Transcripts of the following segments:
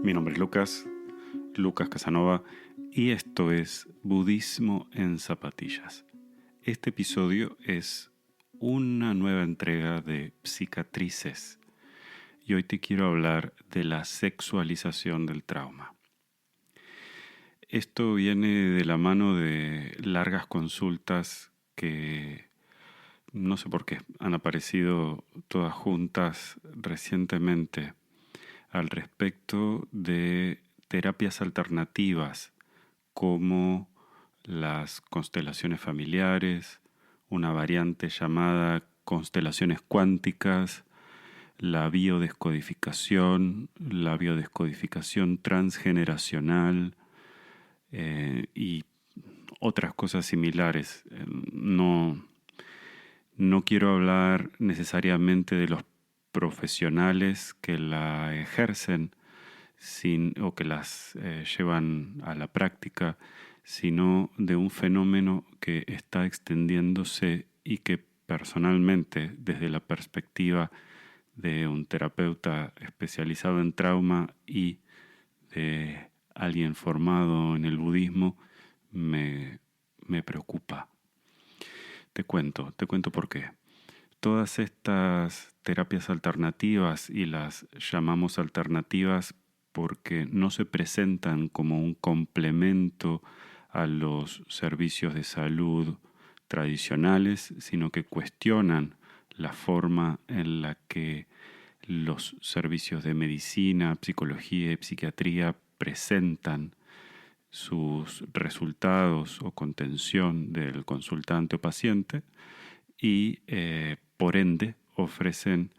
Mi nombre es Lucas Casanova, y esto es Budismo en Zapatillas. Este episodio es una nueva entrega de Cicatrices, y hoy te quiero hablar de la sexualización del trauma. Esto viene de la mano de largas consultas que no sé por qué han aparecido todas juntas recientemente al respecto de terapias alternativas como las constelaciones familiares, una variante llamada constelaciones cuánticas, la biodescodificación transgeneracional y otras cosas similares. No quiero hablar necesariamente de los profesionales que la ejercen o que las llevan a la práctica, sino de un fenómeno que está extendiéndose y que personalmente, desde la perspectiva de un terapeuta especializado en trauma y de alguien formado en el budismo, me preocupa. Te cuento por qué. Todas estas terapias alternativas, y las llamamos alternativas porque no se presentan como un complemento a los servicios de salud tradicionales, sino que cuestionan la forma en la que los servicios de medicina, psicología y psiquiatría presentan sus resultados o contención del consultante o paciente, y por ende ofrecen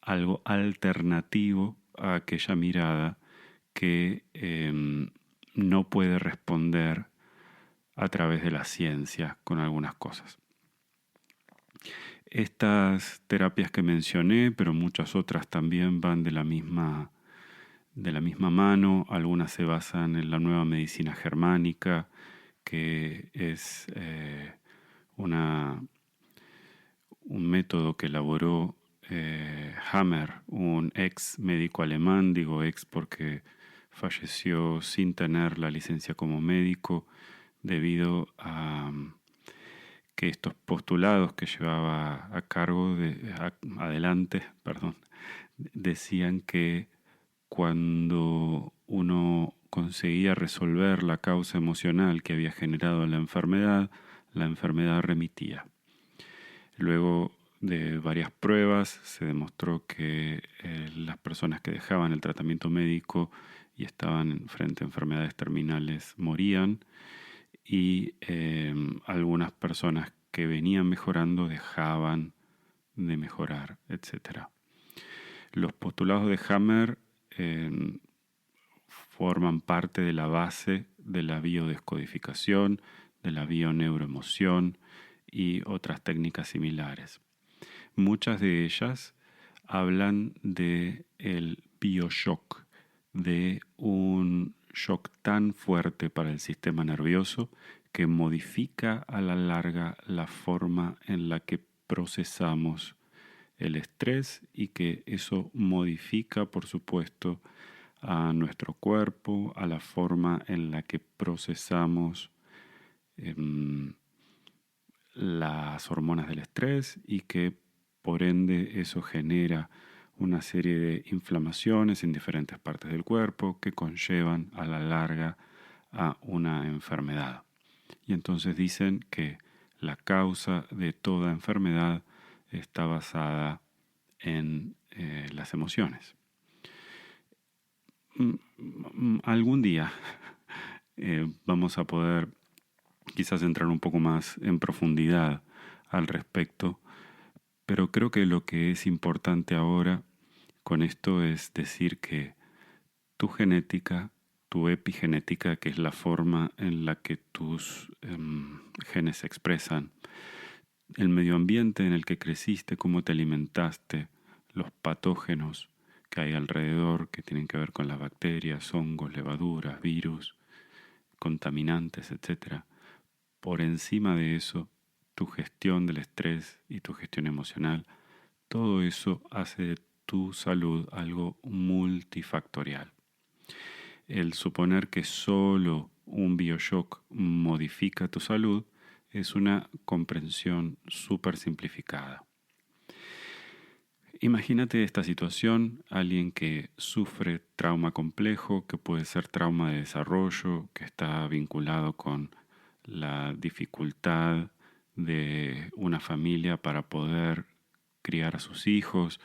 algo alternativo a aquella mirada que no puede responder a través de la ciencia con algunas cosas. Estas terapias que mencioné, pero muchas otras también, van de la misma mano. Algunas se basan en la nueva medicina germánica, que es un método que elaboró Hammer, un ex médico alemán. Digo ex porque falleció sin tener la licencia como médico, debido a que estos postulados que llevaba adelante, decían que cuando uno conseguía resolver la causa emocional que había generado la enfermedad remitía. Luego de varias pruebas se demostró que las personas que dejaban el tratamiento médico y estaban frente a enfermedades terminales morían, y algunas personas que venían mejorando dejaban de mejorar, etc. Los postulados de Hammer forman parte de la base de la biodescodificación, de la bioneuroemoción y otras técnicas similares. Muchas de ellas hablan de el bioshock, de un shock tan fuerte para el sistema nervioso que modifica a la larga la forma en la que procesamos el estrés, y que eso modifica, por supuesto, a nuestro cuerpo, a la forma en la que procesamos las hormonas del estrés, y que por ende eso genera una serie de inflamaciones en diferentes partes del cuerpo que conllevan a la larga a una enfermedad. Y entonces dicen que la causa de toda enfermedad está basada en las emociones. Algún día vamos a poder quizás entrar un poco más en profundidad al respecto, pero creo que lo que es importante ahora con esto es decir que tu genética, tu epigenética, que es la forma en la que tus genes se expresan, el medio ambiente en el que creciste, cómo te alimentaste, los patógenos que hay alrededor que tienen que ver con las bacterias, hongos, levaduras, virus, contaminantes, etc. Por encima de eso, tu gestión del estrés y tu gestión emocional, todo eso hace de tu salud algo multifactorial. El suponer que solo un bioshock modifica tu salud es una comprensión súper simplificada. Imagínate esta situación, alguien que sufre trauma complejo, que puede ser trauma de desarrollo, que está vinculado con la dificultad de una familia para poder criar a sus hijos,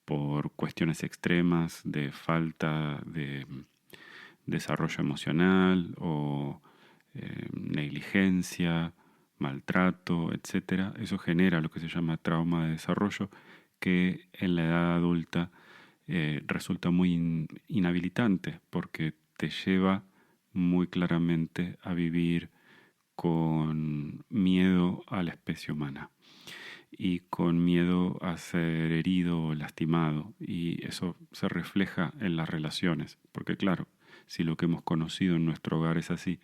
por cuestiones extremas de falta de desarrollo emocional o negligencia, maltrato, etcétera. Eso genera lo que se llama trauma de desarrollo, que en la edad adulta resulta muy inhabilitante porque te lleva muy claramente a vivir con miedo a la especie humana y con miedo a ser herido o lastimado, y eso se refleja en las relaciones, porque claro, si lo que hemos conocido en nuestro hogar es así,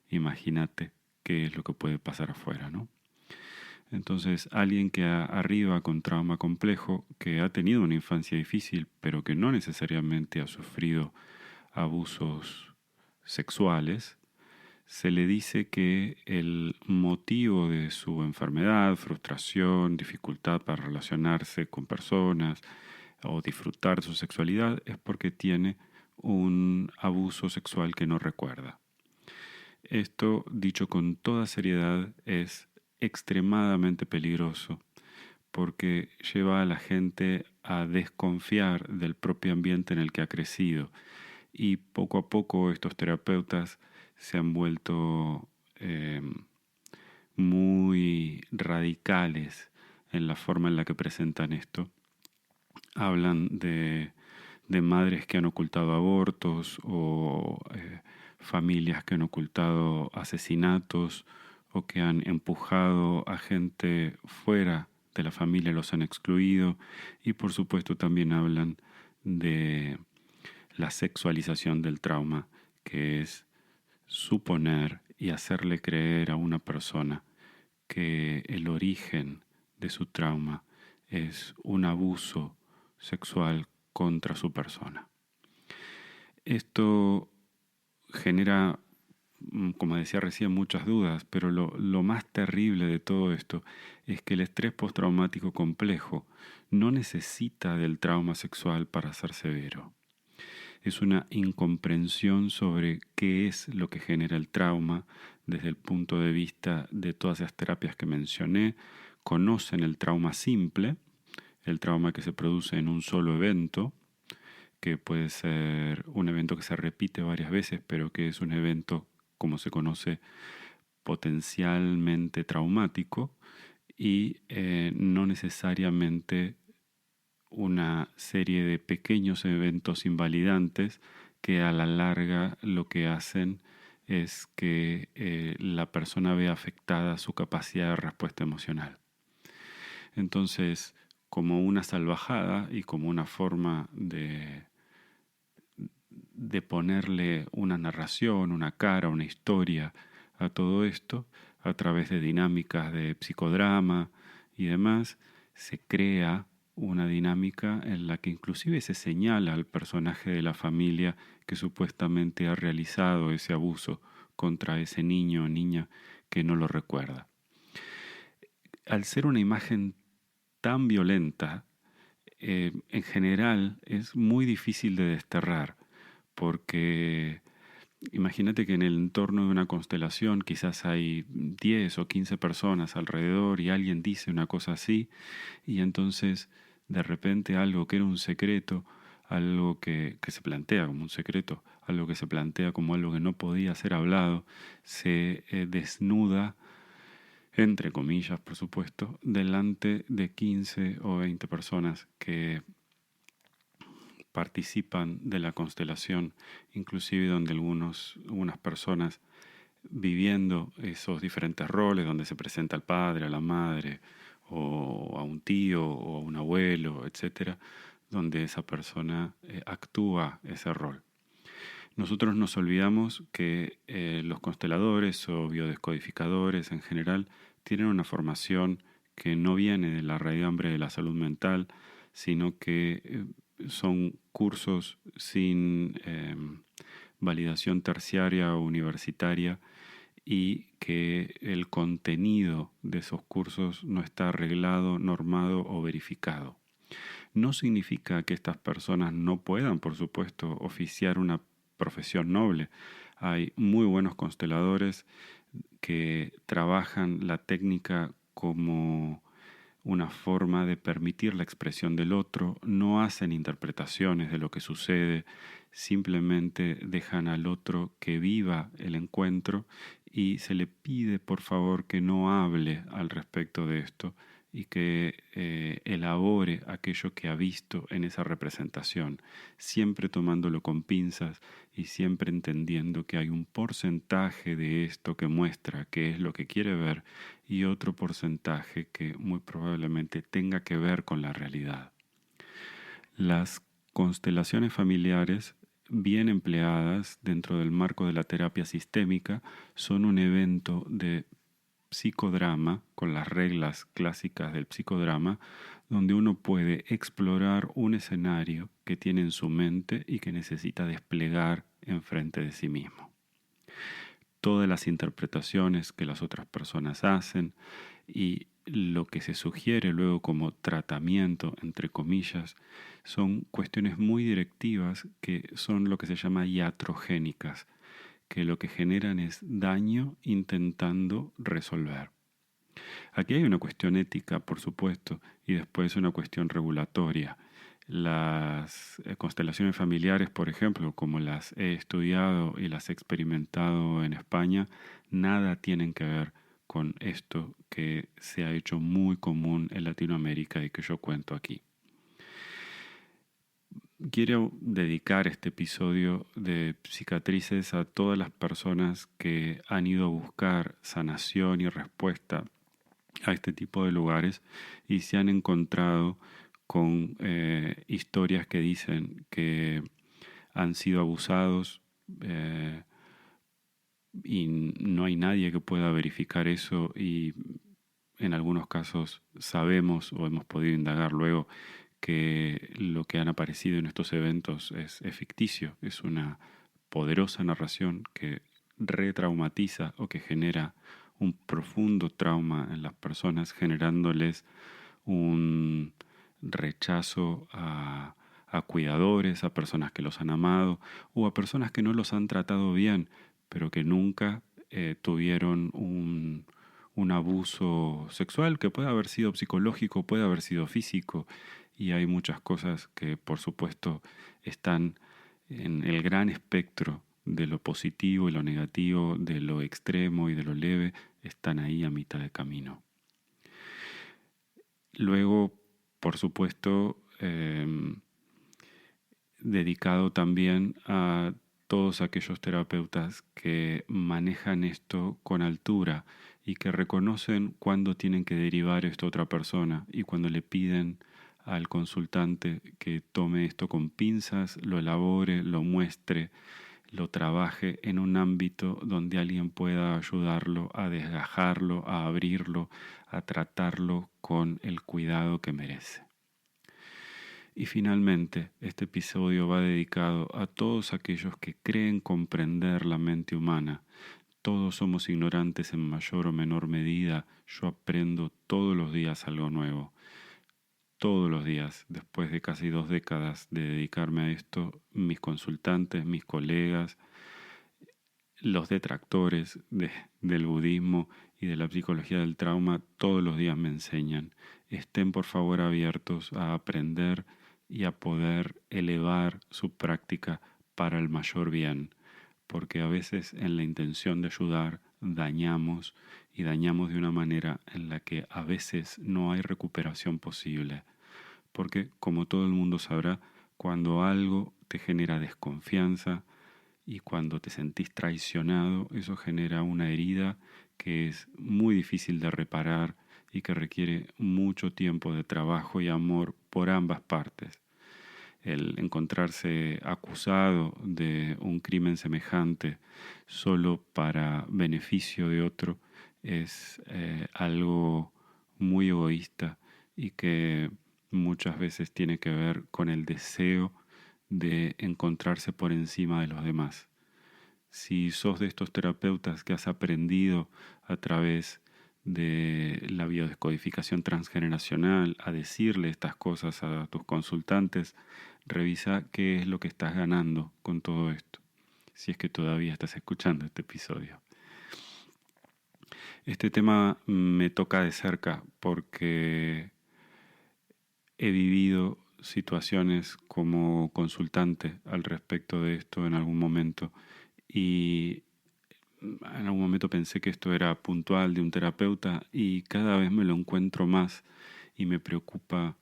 imagínate qué es lo que puede pasar afuera, ¿no? Entonces, alguien que arriba con trauma complejo, que ha tenido una infancia difícil, pero que no necesariamente ha sufrido abusos sexuales, se le dice que el motivo de su enfermedad, frustración, dificultad para relacionarse con personas o disfrutar su sexualidad es porque tiene un abuso sexual que no recuerda. Esto, dicho con toda seriedad, es extremadamente peligroso porque lleva a la gente a desconfiar del propio ambiente en el que ha crecido, y poco a poco estos terapeutas se han vuelto muy radicales en la forma en la que presentan esto. Hablan de madres que han ocultado abortos o familias que han ocultado asesinatos o que han empujado a gente fuera de la familia, los han excluido, y por supuesto también hablan de la sexualización del trauma, que es suponer y hacerle creer a una persona que el origen de su trauma es un abuso sexual contra su persona. Esto genera, como decía recién, muchas dudas, pero lo más terrible de todo esto es que el estrés postraumático complejo no necesita del trauma sexual para ser severo. Es una incomprensión sobre qué es lo que genera el trauma desde el punto de vista de todas esas terapias que mencioné. Conocen el trauma simple, el trauma que se produce en un solo evento, que puede ser un evento que se repite varias veces, pero que es un evento, como se conoce, potencialmente traumático, y no necesariamente una serie de pequeños eventos invalidantes que a la larga lo que hacen es que la persona vea afectada su capacidad de respuesta emocional. Entonces, como una salvajada y como una forma de ponerle una narración, una cara, una historia a todo esto, a través de dinámicas de psicodrama y demás, se crea una dinámica en la que inclusive se señala al personaje de la familia que supuestamente ha realizado ese abuso contra ese niño o niña que no lo recuerda. Al ser una imagen tan violenta, en general es muy difícil de desterrar, porque imagínate que en el entorno de una constelación quizás hay 10 o 15 personas alrededor y alguien dice una cosa así, y entonces de repente algo que era un secreto, algo que se plantea como un secreto, algo que se plantea como algo que no podía ser hablado, se desnuda, entre comillas por supuesto, delante de 15 o 20 personas que participan de la constelación, inclusive donde algunas personas viviendo esos diferentes roles, donde se presenta al padre, a la madre, o a un tío, o a un abuelo, etcétera, donde esa persona actúa ese rol. Nosotros nos olvidamos que los consteladores o biodescodificadores en general tienen una formación que no viene de la raigambre de la salud mental, sino que son cursos sin validación terciaria o universitaria y que el contenido de esos cursos no está arreglado, normado o verificado. No significa que estas personas no puedan, por supuesto, oficiar una profesión noble. Hay muy buenos consteladores que trabajan la técnica como una forma de permitir la expresión del otro, no hacen interpretaciones de lo que sucede, simplemente dejan al otro que viva el encuentro y se le pide por favor que no hable al respecto de esto y que elabore aquello que ha visto en esa representación, siempre tomándolo con pinzas y siempre entendiendo que hay un porcentaje de esto que muestra qué es lo que quiere ver y otro porcentaje que muy probablemente tenga que ver con la realidad. Las constelaciones familiares, bien empleadas dentro del marco de la terapia sistémica, son un evento de psicodrama, con las reglas clásicas del psicodrama, donde uno puede explorar un escenario que tiene en su mente y que necesita desplegar enfrente de sí mismo. Todas las interpretaciones que las otras personas hacen y lo que se sugiere luego como tratamiento, entre comillas, son cuestiones muy directivas que son lo que se llama iatrogénicas, que lo que generan es daño intentando resolver. Aquí hay una cuestión ética, por supuesto, y después una cuestión regulatoria. Las constelaciones familiares, por ejemplo, como las he estudiado y las he experimentado en España, nada tienen que ver con esto que se ha hecho muy común en Latinoamérica y que yo cuento aquí. Quiero dedicar este episodio de Cicatrices a todas las personas que han ido a buscar sanación y respuesta a este tipo de lugares y se han encontrado con historias que dicen que han sido abusados y no hay nadie que pueda verificar eso y en algunos casos sabemos o hemos podido indagar luego que lo que han aparecido en estos eventos es ficticio, es una poderosa narración que retraumatiza o que genera un profundo trauma en las personas, generándoles un rechazo a cuidadores, a personas que los han amado o a personas que no los han tratado bien, pero que nunca tuvieron un abuso sexual que puede haber sido psicológico, puede haber sido físico, y hay muchas cosas que por supuesto están en el gran espectro de lo positivo y lo negativo, de lo extremo y de lo leve, están ahí a mitad de camino. Luego, por supuesto, dedicado también a todos aquellos terapeutas que manejan esto con altura y que reconocen cuándo tienen que derivar esto a otra persona y cuando le piden al consultante que tome esto con pinzas, lo elabore, lo muestre, lo trabaje en un ámbito donde alguien pueda ayudarlo a desgajarlo, a abrirlo, a tratarlo con el cuidado que merece. Y finalmente, este episodio va dedicado a todos aquellos que creen comprender la mente humana. Todos somos ignorantes en mayor o menor medida. Yo aprendo todos los días algo nuevo. Todos los días, después de casi 2 décadas de dedicarme a esto, mis consultantes, mis colegas, los detractores del budismo y de la psicología del trauma, todos los días me enseñan. Estén por favor abiertos a aprender y a poder elevar su práctica para el mayor bien, porque a veces en la intención de ayudar dañamos y dañamos de una manera en la que a veces no hay recuperación posible, porque como todo el mundo sabrá, cuando algo te genera desconfianza y cuando te sentís traicionado, eso genera una herida que es muy difícil de reparar y que requiere mucho tiempo de trabajo y amor por ambas partes. El encontrarse acusado de un crimen semejante solo para beneficio de otro es algo muy egoísta y que muchas veces tiene que ver con el deseo de encontrarse por encima de los demás. Si sos de estos terapeutas que has aprendido a través de la biodescodificación transgeneracional a decirle estas cosas a tus consultantes, revisa qué es lo que estás ganando con todo esto, si es que todavía estás escuchando este episodio. Este tema me toca de cerca porque he vivido situaciones como consultante al respecto de esto en algún momento y en algún momento pensé que esto era puntual de un terapeuta y cada vez me lo encuentro más y me preocupa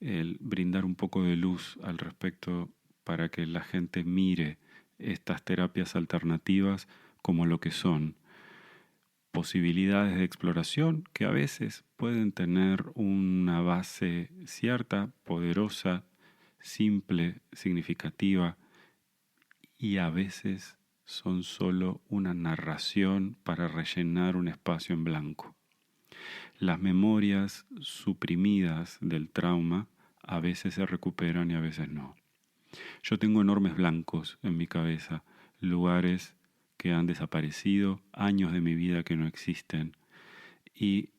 el brindar un poco de luz al respecto para que la gente mire estas terapias alternativas como lo que son: posibilidades de exploración que a veces pueden tener una base cierta, poderosa, simple, significativa, y a veces son solo una narración para rellenar un espacio en blanco. Las memorias suprimidas del trauma a veces se recuperan y a veces no. Yo tengo enormes blancos en mi cabeza, lugares que han desaparecido, años de mi vida que no existen, y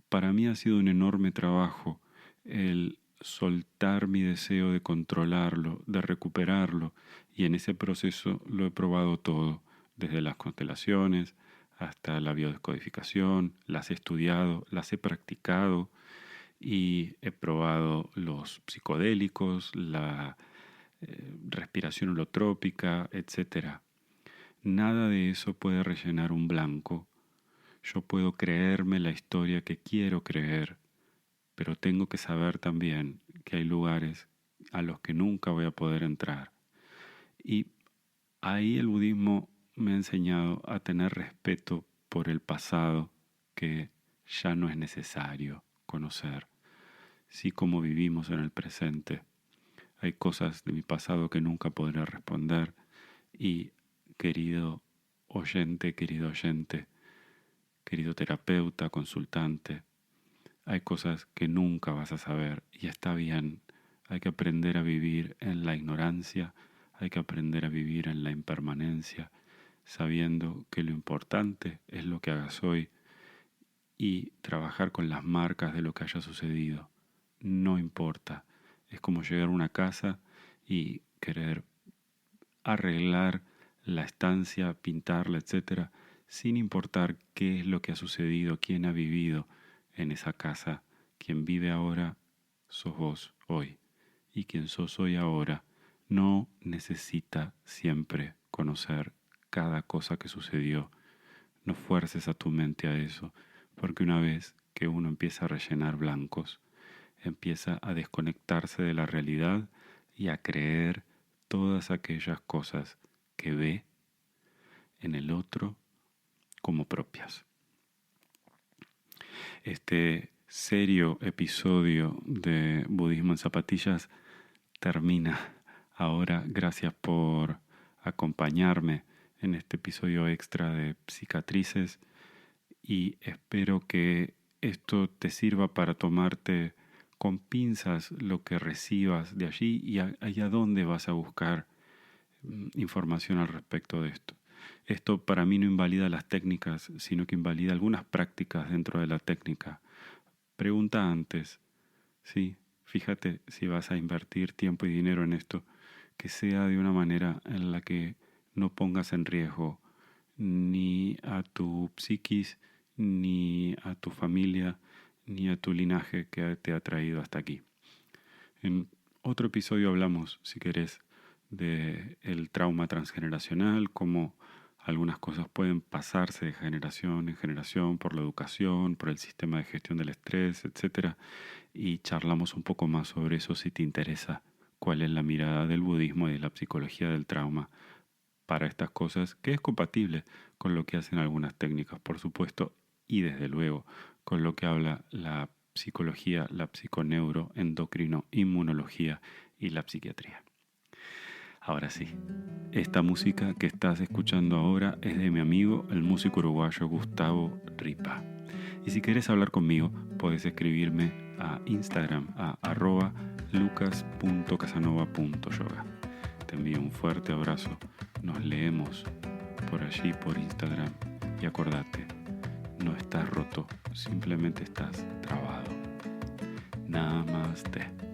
para mí ha sido un enorme trabajo el soltar mi deseo de controlarlo, de recuperarlo, y en ese proceso lo he probado todo, desde las constelaciones hasta la biodescodificación, las he estudiado, las he practicado y he probado los psicodélicos, la respiración holotrópica, etc. Nada de eso puede rellenar un blanco. Yo puedo creerme la historia que quiero creer, pero tengo que saber también que hay lugares a los que nunca voy a poder entrar. Y ahí el budismo me ha enseñado a tener respeto por el pasado que ya no es necesario conocer. Sí, como vivimos en el presente. Hay cosas de mi pasado que nunca podré responder y, querido oyente, querido terapeuta, consultante, hay cosas que nunca vas a saber y está bien. Hay que aprender a vivir en la ignorancia, hay que aprender a vivir en la impermanencia, sabiendo que lo importante es lo que hagas hoy y trabajar con las marcas de lo que haya sucedido. No importa. Es como llegar a una casa y querer arreglar la estancia, pintarla, etcétera, sin importar qué es lo que ha sucedido, quién ha vivido en esa casa. Quien vive ahora sos vos hoy, y quien sos hoy ahora no necesita siempre conocer cada cosa que sucedió. No fuerces a tu mente a eso, porque una vez que uno empieza a rellenar blancos, empieza a desconectarse de la realidad y a creer todas aquellas cosas que ve en el otro como propias. Este serio episodio de Budismo en Zapatillas termina ahora. Gracias por acompañarme en este episodio extra de Cicatrices y espero que esto te sirva para tomarte con pinzas lo que recibas de allí y a dónde vas a buscar información al respecto de esto. Esto para mí no invalida las técnicas, sino que invalida algunas prácticas dentro de la técnica. Pregunta antes, ¿sí? Fíjate si vas a invertir tiempo y dinero en esto, que sea de una manera en la que no pongas en riesgo ni a tu psiquis, ni a tu familia, ni a tu linaje que te ha traído hasta aquí. En otro episodio hablamos, si querés, del trauma transgeneracional, cómo algunas cosas pueden pasarse de generación en generación por la educación, por el sistema de gestión del estrés, etc. Y charlamos un poco más sobre eso si te interesa, cuál es la mirada del budismo y de la psicología del trauma para estas cosas, que es compatible con lo que hacen algunas técnicas, por supuesto, y desde luego con lo que habla la psicología, la psiconeuro, endocrino, inmunología y la psiquiatría. Ahora sí, esta música que estás escuchando ahora es de mi amigo, el músico uruguayo Gustavo Ripa. Y si querés hablar conmigo, podés escribirme a Instagram a @lucas.casanova.yoga. Te envío un fuerte abrazo. Nos leemos por allí, por Instagram. Y acordate, no estás roto, simplemente estás trabado. Namaste.